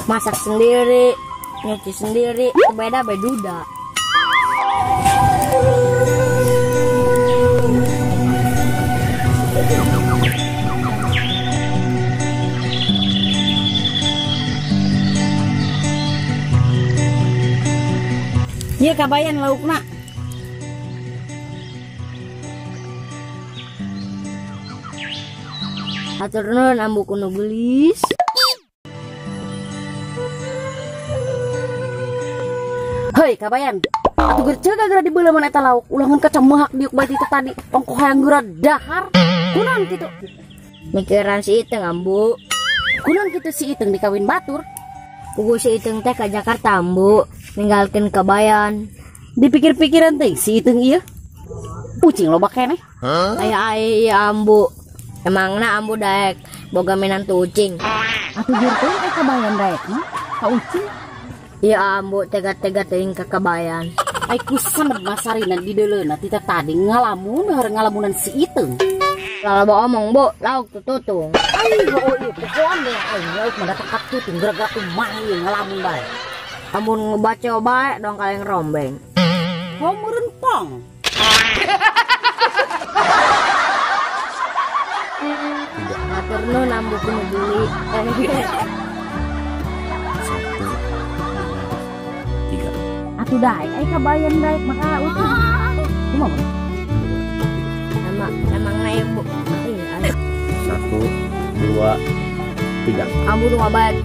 Masak sendiri, nyuci sendiri, beda beduda. Iya kabayan laukna. Atur nuhun ambu kuno gelis. Hei kabayan, atuh gerceu gara dibeuleuh mana eta lauk. Ulangan kacamahak diuk bae itu tadi. Ongkoh hayang geura dahar. Kunaon kitu? Mikiran si Iteung ambu. Kunaon kitu si Iteung dikawin batur? Puguh si Iteung teh ka Jakarta ambu, ninggalkeun kabayan. Dipikir-pikiran teh si Iteung ieu. Pucing loba keneh. Aya ambu. Emangna ambu daek boga menantu ucing. Atuh jurkeun ka kabayan daek mah ka ucing. Iya ambu tega-tega teuing ka kabayan. Ai kusan masarina di deuleuna ti tadi ngalamun heureung ngalamunan si Iteung. Lalaba omong bu, lauk tututung. Ai heuh ieu pokoan deh ai lauk mah datang ka tutung gara-gara kumaha ieu ngalamun bae. Amun ngebaca bae dong kaleng rombeng. Homeureun pong. Matur nuhun ambu kuno beli. 1, 2, 3. Atuh daek ai kabayan daek maka ucing. Kumaha? Emangna ibu. 1, 2, 3. Ambu nu ngabat.